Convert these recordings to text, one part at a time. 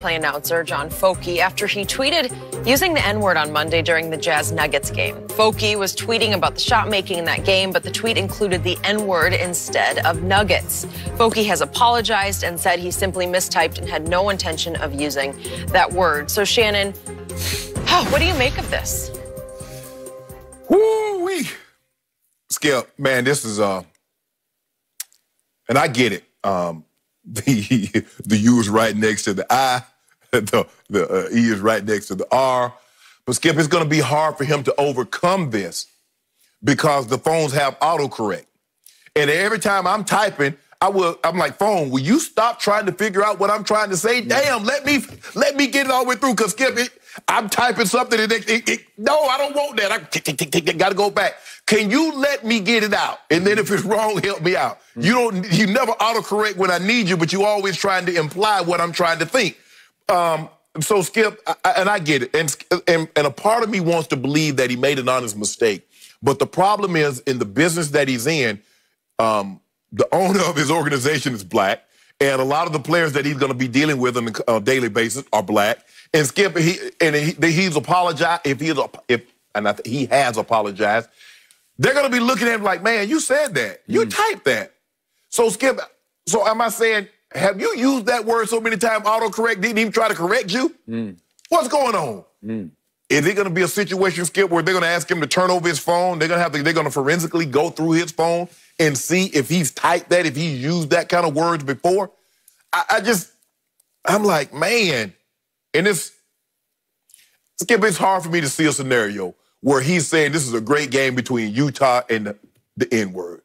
Play announcer John Foky after he tweeted using the N-word on Monday during the Jazz-Nuggets game. Foky was tweeting about the shot making in that game, but the tweet included the N-word instead of Nuggets. Foky has apologized and said he simply mistyped and had no intention of using that word. So, Shannon, what do you make of this? Woo-wee. Skip, man, this is, and I get it. The U is right next to the I, the E is right next to the R. But Skip, it's going to be hard for him to overcome this because the phones have autocorrect. And every time I'm typing, I'm like, phone, will you stop trying to figure out what I'm trying to say? Damn, let me get it all the way through, because Skip, I'm typing something and no, I don't want that. I got to go back. Can you let me get it out? And then if it's wrong, help me out. You never autocorrect when I need you, but you always trying to imply what I'm trying to think. So Skip, and I get it, and a part of me wants to believe that he made an honest mistake. But the problem is, in the business that he's in, the owner of his organization is black, and a lot of the players that he's going to be dealing with on a daily basis are black. And Skip, he's apologized. He has apologized. They're going to be looking at him like, man, you said that. You typed that. So, Skip, so am I saying, have you used that word so many times, autocorrect, didn't even try to correct you? What's going on? Is it going to be a situation, Skip, where they're going to ask him to turn over his phone? They're going to forensically go through his phone and see if he's typed that, if he's used that kind of words before? I'm like, man. And Skip, it's hard for me to see a scenario where he's saying this is a great game between Utah and the N-word.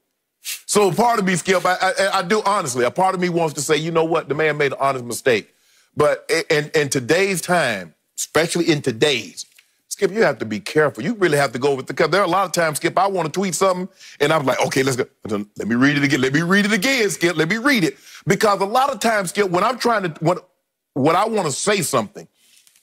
So part of me, Skip, I do honestly, a part of me wants to say, you know what, the man made an honest mistake. But in today's time, especially in today's, Skip, you have to be careful. You really have to go with because there are a lot of times, Skip, I want to tweet something, and I'm like, okay, let's go. Let me read it again. Let me read it again, Skip. Let me read it. Because a lot of times, Skip, when I'm trying to, when I want to say something,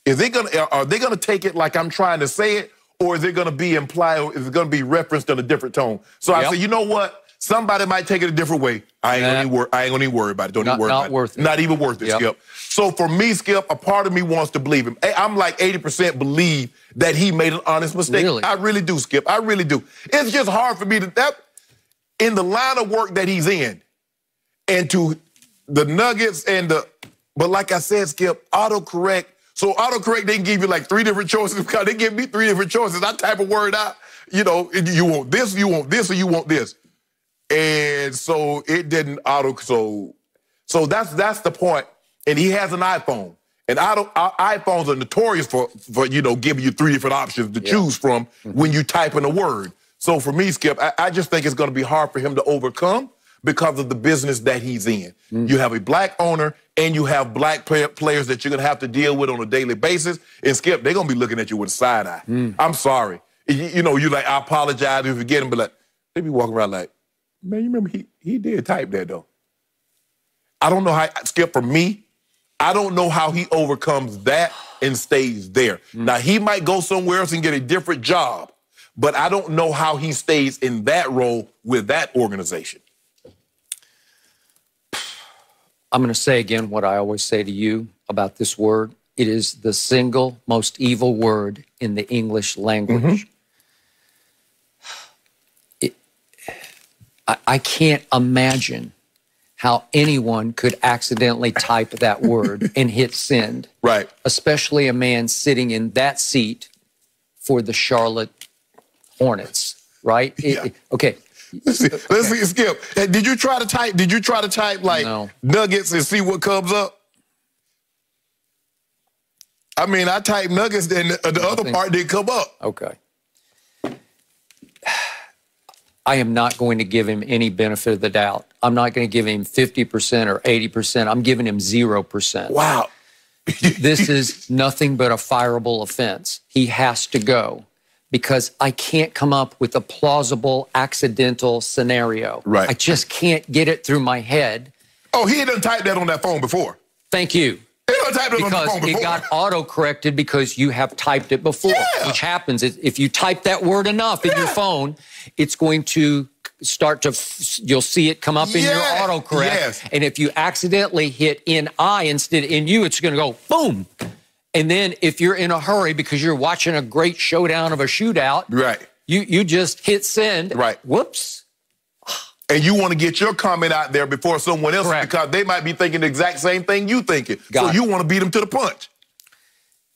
are they gonna take it like I'm trying to say it, or is it gonna be implied, or is it gonna be referenced in a different tone? So I say, you know what? Somebody might take it a different way. I ain't gonna even worry about it. Don't even worry about it. Not worth it. Not even worth it, Skip. So for me, Skip, a part of me wants to believe him. I'm like 80% believe that he made an honest mistake. Really? I really do, Skip. I really do. It's just hard for me to, in the line of work that he's in, and to the Nuggets but like I said, Skip, autocorrect. So autocorrect didn't give you like 3 different choices because they give me 3 different choices. I type a word out, you want this, or you want this. And so it didn't so that's the point. And he has an iPhone. And iPhones are notorious for giving you 3 different options to choose from when you type in a word. So for me, Skip, I just think it's going to be hard for him to overcome because of the business that he's in. You have a black owner and you have black players that you're going to have to deal with on a daily basis. And Skip, they're going to be looking at you with a side eye. I'm sorry. You're like, I apologize if you forget him, but like, they be walking around like, man, you remember he did type that though. I don't know how, Skip, for me, I don't know how he overcomes that and stays there. Now, he might go somewhere else and get a different job, but I don't know how he stays in that role with that organization. I'm going to say again what I always say to you about this word. It is the single most evil word in the English language. I can't imagine how anyone could accidentally type that word and hit send. Right. Especially a man sitting in that seat for the Charlotte Hornets, right? Okay. Let's see, Skip. Did you try to type like Nuggets and see what comes up? I mean, I typed Nuggets and the other part didn't come up. Okay. I am not going to give him any benefit of the doubt. I'm not going to give him 50% or 80%. I'm giving him 0%. Wow. This is nothing but a fireable offense. He has to go because I can't come up with a plausible accidental scenario. Right. I just can't get it through my head. Oh, he done typed that on that phone before. Thank you. He done typed it on the phone before. Because it got auto-corrected because you have typed it before, which happens. If you type that word enough in your phone, it's going to you'll see it come up in your autocorrect. Yes. And if you accidentally hit NI instead of NU, it's going to go boom. And then if you're in a hurry because you're watching a great showdown of a shootout, right, you just hit send. Right. Whoops. And you want to get your comment out there before someone else, Correct. because they might be thinking the exact same thing you thinking. Got so it. you want to beat them to the punch.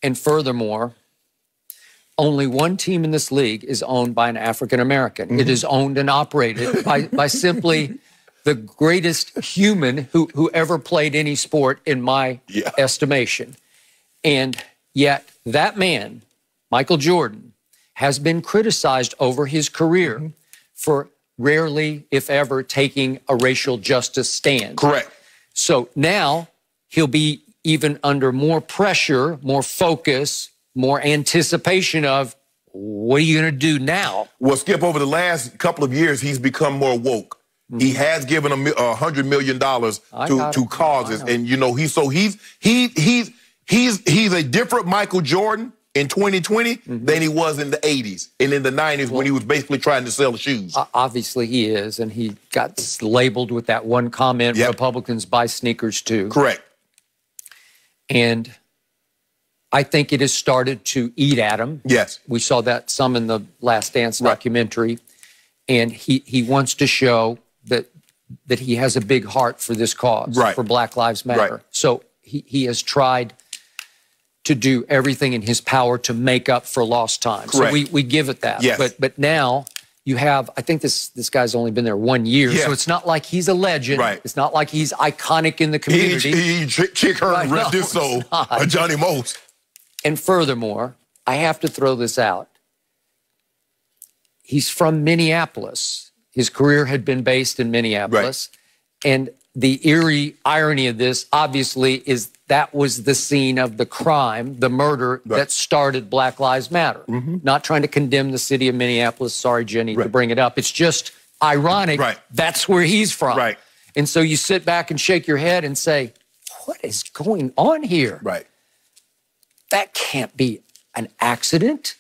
And furthermore, only one team in this league is owned by an African American. Mm-hmm. It is owned and operated by simply the greatest human who ever played any sport, in my estimation. And yet that man, Michael Jordan, has been criticized over his career for rarely, if ever, taking a racial justice stand. Correct. So now he'll be even under more pressure, more focus, more anticipation of, what are you going to do now? Well, Skip, over the last couple of years, he's become more woke. He has given $100 million to causes, and he's a different Michael Jordan in 2020 than he was in the 80s and in the 90s when he was basically trying to sell the shoes. Obviously he is, and he got labeled with that one comment, Republicans buy sneakers too. Correct. And I think it has started to eat at him. Yes. We saw that some in the Last Dance documentary. And he wants to show that he has a big heart for this cause, for Black Lives Matter. So he has tried to do everything in his power to make up for lost time. Correct. So we give it that. Yes. But now you have, I think this guy's only been there 1 year, so it's not like he's a legend. Right. It's not like he's iconic in the community. He Chick Hearn ripped his soul, or Johnny Most. And furthermore, I have to throw this out. He's from Minneapolis. His career had been based in Minneapolis. And the eerie irony of this, obviously, is that was the scene of the crime, the murder that started Black Lives Matter. Not trying to condemn the city of Minneapolis. Sorry, Jenny, to bring it up. It's just ironic. That's where he's from. And so you sit back and shake your head and say, what is going on here? That can't be an accident.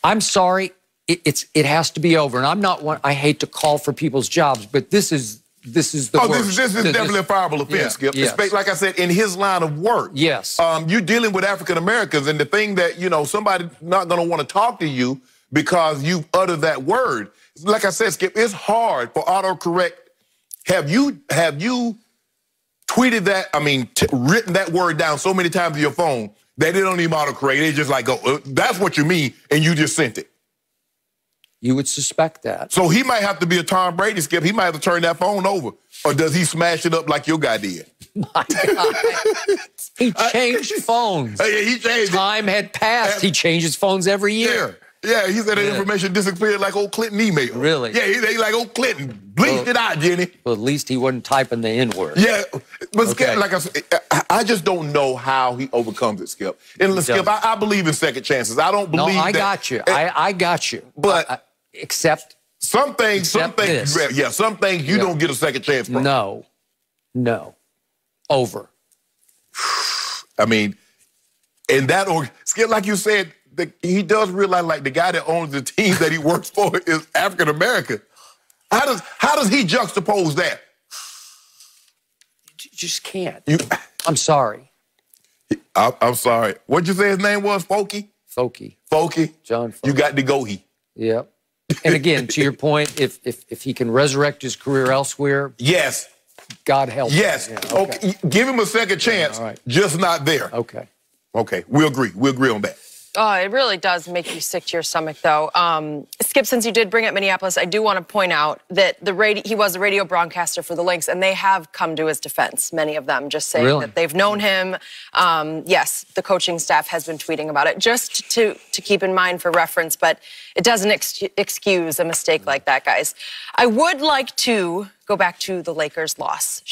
I'm sorry. It has to be over. And I'm not one, I hate to call for people's jobs, but this is the worst. This is definitely a fireable offense, Skip. Like I said, in his line of work. You're dealing with African Americans, and the thing that, somebody's not going to want to talk to you because you've uttered that word. Like I said, Skip, it's hard for autocorrect. Have you tweeted that, written that word down so many times on your phone that it don't even autocorrect? They just like, go, that's what you mean, and you just sent it. You would suspect that. So he might have to be a Tom Brady, Skip. He might have to turn that phone over. Or does he smash it up like your guy did? My God. He changed phones. He changed Time had passed. He changes phones every year. Yeah, he said that information disappeared like old Clinton email. Really? Yeah, he like old Clinton. Bleached it out, Jenny. Well, at least he wasn't typing the N-word. Yeah, but Skip, like I said, I just don't know how he overcomes it, Skip. And Skip, I believe in second chances. I don't believe I got you. I got you. But except some things you don't get a second chance from. No. Over. And that, Skip, like you said, he does realize, like, the guy that owns the team that he works for is African American. How does he juxtapose that? You just can't. I'm sorry. I'm sorry. What'd you say his name was? Folky? Folky. John Folky. You got to go he. Yep. And again, to your point, if he can resurrect his career elsewhere, yes, God help him. Yes. Yeah, okay. Give him a second chance, just not there. Okay. We agree on that. Oh, it really does make you sick to your stomach, though. Skip, since you did bring up Minneapolis, I do want to point out that he was a radio broadcaster for the Lynx, and they have come to his defense, many of them, just saying that they've known him. Yes, the coaching staff has been tweeting about it, just to keep in mind for reference, but it doesn't excuse a mistake like that, guys. I would like to go back to the Lakers' loss.